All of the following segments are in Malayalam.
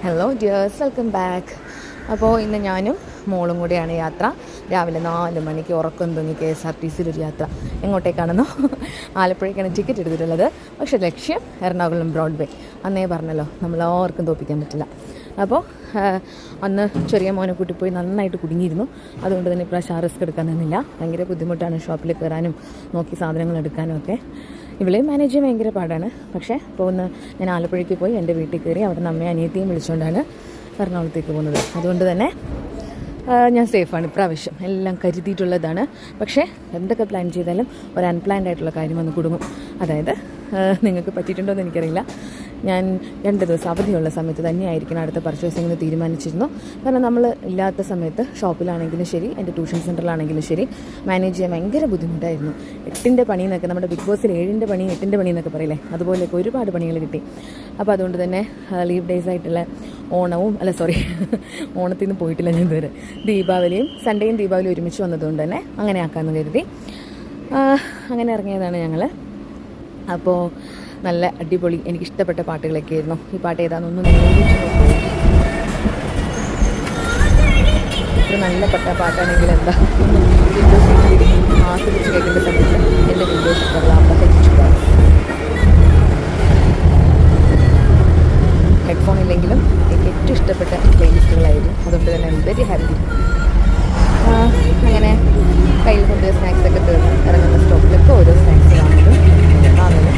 Hello dears, welcome back. അപ്പോൾ ഇന്ന് ഞാനും മോളും കൂടെയാണ് യാത്ര. രാവിലെ 4 മണിക്ക് ഉറക്കം തൂങ്ങി KSRTCയിലൊരു യാത്ര. എങ്ങോട്ടേക്കാണെന്നോ? ആലപ്പുഴയ്ക്കാണ് ടിക്കറ്റ് എടുത്തിട്ടുള്ളത്. പക്ഷേ ലക്ഷ്യം എറണാകുളം ബ്രോഡ്വേ. അന്നേ പറഞ്ഞല്ലോ, നമ്മളാർക്കും തോൽപ്പിക്കാൻ പറ്റില്ല. അപ്പോൾ അന്ന് ചെറിയ മോനെ കൂട്ടിപ്പോയി നന്നായിട്ട് കുടുങ്ങിയിരുന്നു. അതുകൊണ്ട് തന്നെ ഇപ്രാവശ്യം റിസ്ക് എടുക്കാൻ നിന്നില്ല. ഭയങ്കര ബുദ്ധിമുട്ടാണ് ഷോപ്പിൽ കയറാനും നോക്കി സാധനങ്ങൾ എടുക്കാനും ഒക്കെ. ഇവളെയും മാനേജ് ചെയ്യാൻ ഭയങ്കര പാടാണ്. പക്ഷേ ഇപ്പോൾ ഒന്ന് ഞാൻ ആലപ്പുഴയ്ക്ക് പോയി എൻ്റെ വീട്ടിൽ കയറി അവിടെ നിന്ന് അമ്മയും അനിയത്തിയും വിളിച്ചുകൊണ്ടാണ് എറണാകുളത്തേക്ക് പോകുന്നത്. അതുകൊണ്ട് തന്നെ ഞാൻ സേഫാണ്. ഇപ്രാവശ്യം എല്ലാം കരുതിയിട്ടുള്ളതാണ്. പക്ഷേ എന്തൊക്കെ പ്ലാൻ ചെയ്താലും ഒരു അൺപ്ലാൻഡ് ആയിട്ടുള്ള കാര്യം വന്ന് കുടുങ്ങും. അതായത് നിങ്ങൾക്ക് പറ്റിയിട്ടുണ്ടോ എന്ന് എനിക്കറിയില്ല. ഞാൻ 2 ദിവസം അവധിയുള്ള സമയത്ത് തന്നെയായിരിക്കണം അടുത്ത പർച്ചേസിംഗ് എന്ന് തീരുമാനിച്ചിരുന്നു. കാരണം നമ്മൾ ഇല്ലാത്ത സമയത്ത് ഷോപ്പിലാണെങ്കിലും ശരി, എൻ്റെ ട്യൂഷൻ സെൻറ്ററിലാണെങ്കിലും ശരി, മാനേജ് ചെയ്യാൻ ഭയങ്കര ബുദ്ധിമുട്ടായിരുന്നു. 8ൻ്റെ പണി എന്നൊക്കെ, നമ്മുടെ ബിഗ് ബോസിൽ 7ൻ്റെ പണി 8ൻ്റെ പണി എന്നൊക്കെ പറയില്ലേ, അതുപോലെയൊക്കെ ഒരുപാട് പണികൾ കിട്ടി. അപ്പോൾ അതുകൊണ്ട് തന്നെ ലീവ് ഡേയ്സ് ആയിട്ടുള്ള ഓണത്തിൽ നിന്ന് പോയിട്ടില്ല ഞാൻ ഇതുവരെ. ദീപാവലിയും സൺഡേയും ദീപാവലിയും ഒരുമിച്ച് വന്നതുകൊണ്ട് തന്നെ അങ്ങനെ ആക്കാമെന്ന് കരുതി അങ്ങനെ ഇറങ്ങിയതാണ് ഞങ്ങൾ. അപ്പോൾ നല്ല അടിപൊളി എനിക്കിഷ്ടപ്പെട്ട പാട്ടുകളൊക്കെ ആയിരുന്നു. ഈ പാട്ട് ഏതാണെന്നൊന്നും ഇത്ര നല്ല പാട്ടാണെങ്കിൽ എന്താ, ആസ്വദിച്ച് കേൾക്കേണ്ട സമയത്ത് എൻ്റെ വിൻഡോസ് ഹെഡ്ഫോൺ ഇല്ലെങ്കിലും എനിക്ക് ഏറ്റവും ഇഷ്ടപ്പെട്ട പ്ലേലിസ്റ്റുകളായിരുന്നു. അതുകൊണ്ട് തന്നെ ഐ എം വെരി ഹാപ്പി. അങ്ങനെ കയ്യിൽ കൊണ്ട് സ്നാക്സൊക്കെ തീർന്ന് ഇറങ്ങുന്ന സ്റ്റോപ്പിലൊക്കെ ഓരോ സ്നാക്സ് വാങ്ങുന്നു.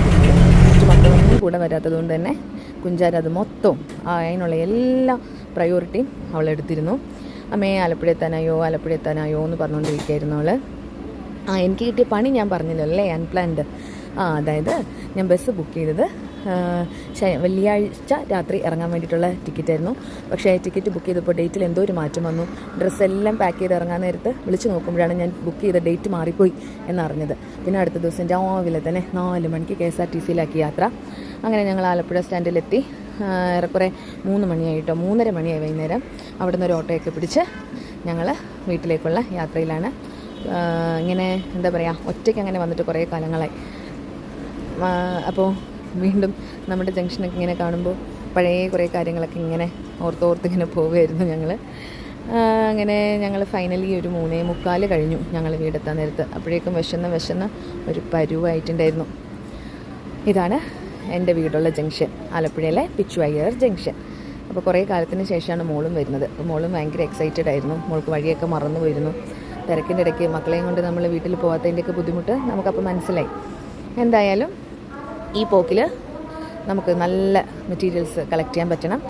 മക്കളൊന്നും കൂടെ വരാത്തത് കൊണ്ട് തന്നെ കുഞ്ചാര അത് മൊത്തം അതിനുള്ള എല്ലാ പ്രയോറിറ്റിയും അവളെടുത്തിരുന്നു. അമ്മയെ ആലപ്പുഴ എത്താനായോ എന്ന് പറഞ്ഞുകൊണ്ടിരിക്കുകയായിരുന്നു അവൾ. എനിക്ക് കിട്ടിയ പണി ഞാൻ പറഞ്ഞല്ലോ അല്ലേ, അൺപ്ലാൻഡ്. അതായത് ഞാൻ ബസ് ബുക്ക് ചെയ്തത് വെള്ളിയാഴ്ച രാത്രി ഇറങ്ങാൻ വേണ്ടിയിട്ടുള്ള ടിക്കറ്റായിരുന്നു. പക്ഷേ ടിക്കറ്റ് ബുക്ക് ചെയ്തപ്പോൾ ഡേറ്റിൽ എന്തോ ഒരു മാറ്റം വന്നു. ഡ്രസ്സെല്ലാം പാക്ക് ചെയ്ത് ഇറങ്ങാൻ നേരത്ത് വിളിച്ച് നോക്കുമ്പോഴാണ് ഞാൻ ബുക്ക് ചെയ്ത ഡേറ്റ് മാറിപ്പോയി എന്നറിഞ്ഞത്. പിന്നെ അടുത്ത ദിവസം രാവിലെ തന്നെ 4 മണിക്ക് KSRTCയിലാക്കി യാത്ര. അങ്ങനെ ഞങ്ങൾ ആലപ്പുഴ സ്റ്റാൻഡിലെത്തി. ഏറെക്കുറെ 3 മണിയായിട്ടോ, 3:30 മണിയായി വൈകുന്നേരം. അവിടെ നിന്ന് ഒരു ഓട്ടോയൊക്കെ പിടിച്ച് ഞങ്ങൾ വീട്ടിലേക്കുള്ള യാത്രയിലാണ്. ഇങ്ങനെ എന്താ പറയുക, ഒറ്റയ്ക്ക് അങ്ങനെ വന്നിട്ട് കുറേ കാലങ്ങളായി. അപ്പോൾ വീണ്ടും നമ്മുടെ ജംഗ്ഷനൊക്കെ ഇങ്ങനെ കാണുമ്പോൾ പഴയ കുറേ കാര്യങ്ങളൊക്കെ ഇങ്ങനെ ഓർത്തിങ്ങനെ പോവുമായിരുന്നു ഞങ്ങൾ. അങ്ങനെ ഞങ്ങൾ ഫൈനലി ഒരു 3:45 കഴിഞ്ഞു ഞങ്ങൾ വീടെത്താൻ നേരത്ത്. അപ്പോഴേക്കും വിശന്ന് ഒരു പരുവായിട്ടുണ്ടായിരുന്നു. ഇതാണ് എൻ്റെ വീടുള്ള ജംഗ്ഷൻ, ആലപ്പുഴയിലെ പിച്ചുവയ്യർ ജംഗ്ഷൻ. അപ്പോൾ കുറേ കാലത്തിന് ശേഷമാണ് മോളും വരുന്നത്. മോളും ഭയങ്കര എക്സൈറ്റഡ് ആയിരുന്നു. മോൾക്ക് വഴിയൊക്കെ മറന്നു പോയിരുന്നു. തിരക്കിൻ്റെ ഇടയ്ക്ക് മക്കളെയും കൊണ്ട് നമ്മൾ വീട്ടിൽ പോകാത്തതിൻ്റെയൊക്കെ ബുദ്ധിമുട്ട് നമുക്കപ്പോൾ മനസ്സിലായി. എന്തായാലും ഈ പോക്കിൽ നമുക്ക് നല്ല മെറ്റീരിയൽസ് കളക്ട് ചെയ്യാൻ പറ്റണം.